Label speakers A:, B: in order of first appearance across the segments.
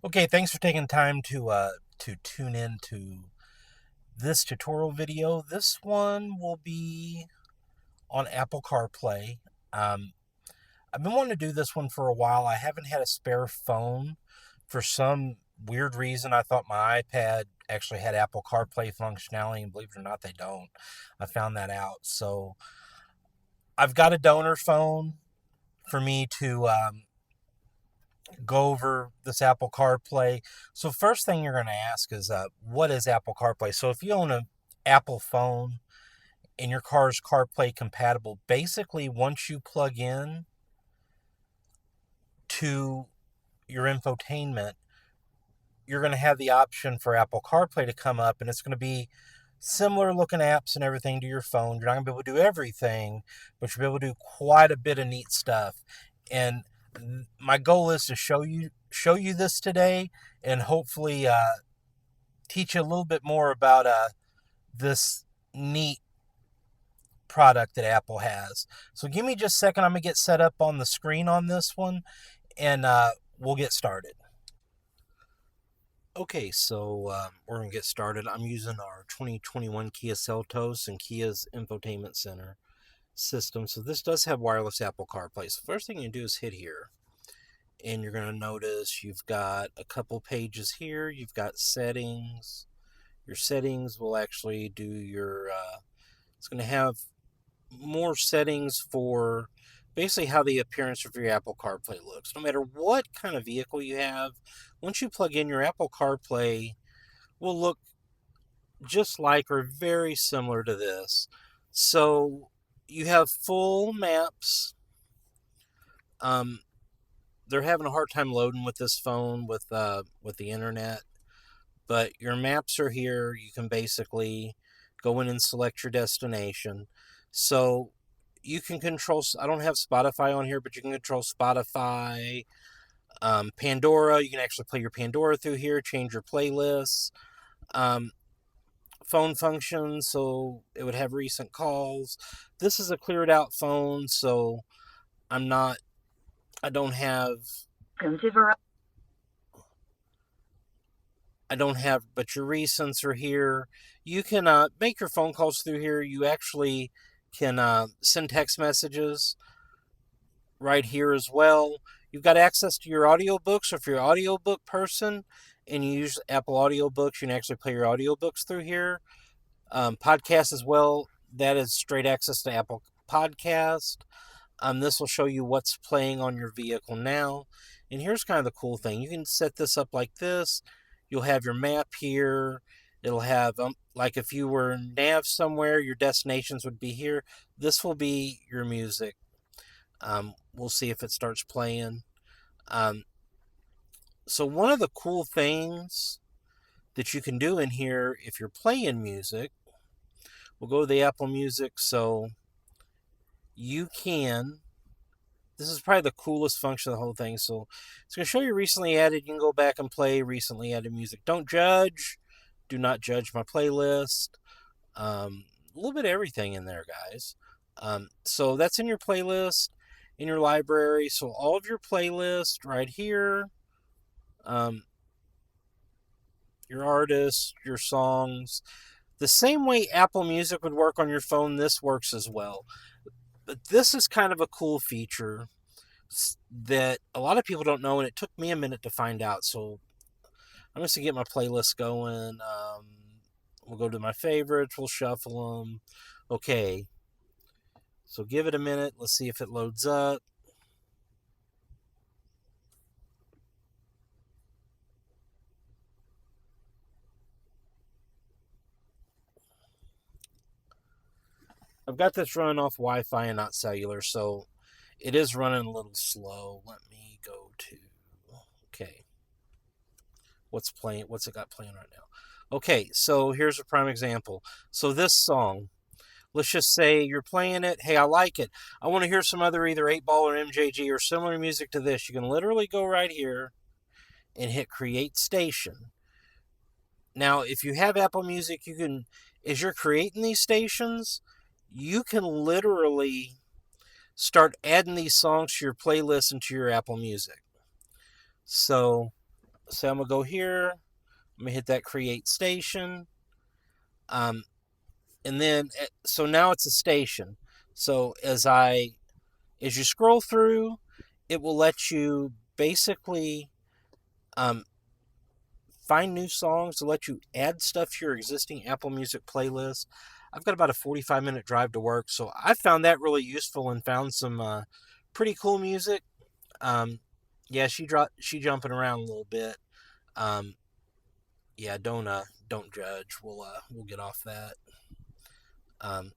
A: Okay, thanks for taking time to tune in to this tutorial video. This one will be on Apple CarPlay. Um, I've been wanting to do this one for a while. I haven't had a spare phone for some weird reason. I thought my iPad actually had Apple CarPlay functionality, and believe it or not, they don't. I found that out. So I've got a donor phone for me to go over this Apple CarPlay. So first thing you're going to ask is, what is Apple CarPlay? So if you own an Apple phone and your car is CarPlay compatible, basically once you plug in to your infotainment, you're going to have the option for Apple CarPlay to come up, and it's going to be similar looking apps and everything to your phone. You're not going to be able to do everything, but you'll be able to do quite a bit of neat stuff. And my goal is to show you this today, and hopefully teach you a little bit more about this neat product that Apple has. So give me just a second. I'm gonna get set up on the screen on this one, and we'll get started. Okay, so we're gonna get started. I'm using our 2021 Kia Seltos and Kia's infotainment center system. So this does have wireless Apple CarPlay. So first thing you do is hit here, and you're going to notice you've got a couple pages here. You've got settings. Your settings will actually do your, it's going to have more settings for basically how the appearance of your Apple CarPlay looks. No matter what kind of vehicle you have, once you plug in, your Apple CarPlay will look just like or very similar to this. So you have full maps. They're having a hard time loading with this phone with the internet, but your maps are here. You can basically go in and select your destination. So you can control, I don't have Spotify on here, but you can control Spotify, Pandora. You can actually play your Pandora through here, change your playlists, um, phone functions, so it would have recent calls. This is a cleared out phone, so I'm not, I don't have but your recents are here. You can make your phone calls through here. You actually can send text messages right here as well. You've got access to your audiobooks. So if you're an audiobook person and you use Apple Audiobooks, you can actually play your audiobooks through here. Podcasts as well. That is straight access to Apple Podcast. This will show you what's playing on your vehicle now. And here's kind of the cool thing. You can set this up like this. You'll have your map here. It'll have, like if you were nav somewhere, your destinations would be here. This will be your music. We'll see if it starts playing. So one of the cool things that you can do in here, if you're playing music, we'll go to the Apple Music. So you can, this is probably the coolest function of the whole thing. So it's going to show you recently added. You can go back and play recently added music. Don't judge. Do not judge my playlist. A little bit of everything in there, guys. So that's in your playlist, in your library. So all of your playlist right here, your artists, your songs. The same way Apple Music would work on your phone, this works as well. But this is kind of a cool feature that a lot of people don't know, and it took me a minute to find out. So I'm just going to get my playlist going. We'll go to my favorites. We'll shuffle them. Okay. So give it a minute. Let's see if it loads up. I've got this running off Wi-Fi and not cellular, so it is running a little slow. Let me go to, okay. What's playing? What's it got playing right now? Okay, so here's a prime example. So this song, let's just say you're playing it. Hey, I like it. I want to hear some other either 8-Ball or MJG or similar music to this. You can literally go right here and hit Create Station. Now, if you have Apple Music, you can, as you're creating these stations, you can literally start adding these songs to your playlist and to your Apple Music. So So I'm gonna go here. I'm gonna hit that create station. Um, and then so now it's a station. So as you scroll through, it will let you basically um, find new songs to let you add stuff to your existing Apple Music playlist. I've got about a 45-minute drive to work, so I found that really useful and found some pretty cool music. Um, yeah, she jumping around a little bit. Um, yeah, don't judge. We'll get off that. Um,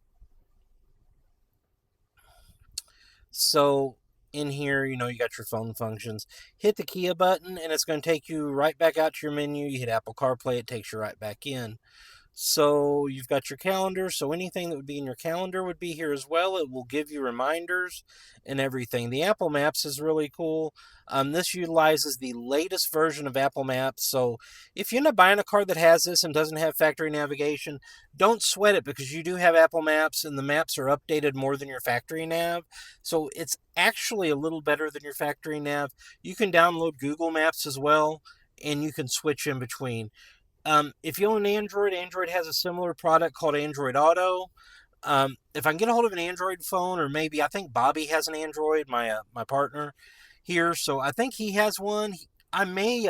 A: so in here, you got your phone functions. Hit the Kia button, and it's going to take you right back out to your menu. You hit Apple CarPlay, it takes you right back in. So you've got your calendar. So anything that would be in your calendar would be here as well. It will give you reminders and everything. The Apple Maps is really cool. This utilizes the latest version of Apple Maps. So if you end up buying a car that has this and doesn't have factory navigation, don't sweat it because you do have Apple Maps and the maps are updated more than your factory nav. So it's actually a little better than your factory nav. You can download Google Maps as well and you can switch in between. If you own an Android, Android has a similar product called Android Auto. If I can get a hold of an Android phone, or maybe I think Bobby has an Android, my partner here, so I think he has one. I may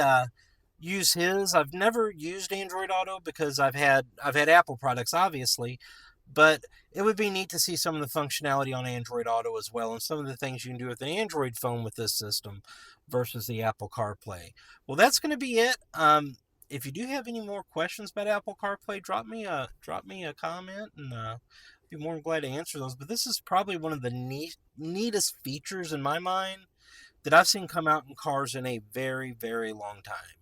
A: use his. I've never used Android Auto because I've had Apple products, obviously, but it would be neat to see some of the functionality on Android Auto as well, and some of the things you can do with an Android phone with this system versus the Apple CarPlay. Well, that's going to be it. If you do have any more questions about Apple CarPlay, drop me a comment, and be more than glad to answer those. But this is probably one of the neatest features in my mind that I've seen come out in cars in a very, very long time.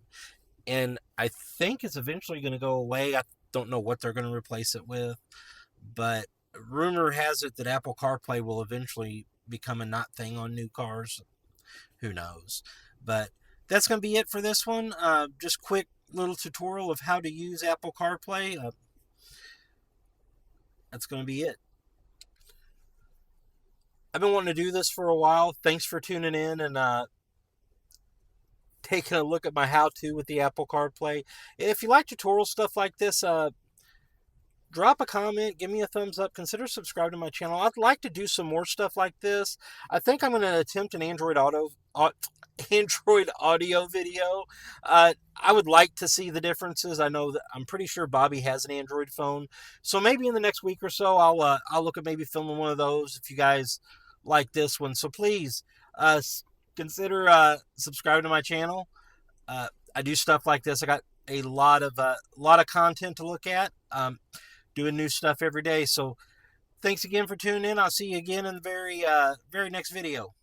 A: And I think it's eventually going to go away. I don't know what they're going to replace it with, but rumor has it that Apple CarPlay will eventually become a not thing on new cars. Who knows? But that's going to be it for this one. Just quick little tutorial of how to use Apple CarPlay. That's going to be it. I've been wanting to do this for a while. Thanks for tuning in and taking a look at my how-to with the Apple CarPlay. If you like tutorial stuff like this, drop a comment, give me a thumbs up, consider subscribing to my channel. I'd like to do some more stuff like this. I think I'm going to attempt an Android audio video. I would like to see the differences. I'm pretty sure Bobby has an Android phone, so maybe in the next week or so, I'll look at maybe filming one of those if you guys like this one. So please uh, consider subscribing to my channel. I do stuff like this. I got a lot of content to look at. Doing new stuff every day. So thanks again for tuning in. I'll see you again in the very next video.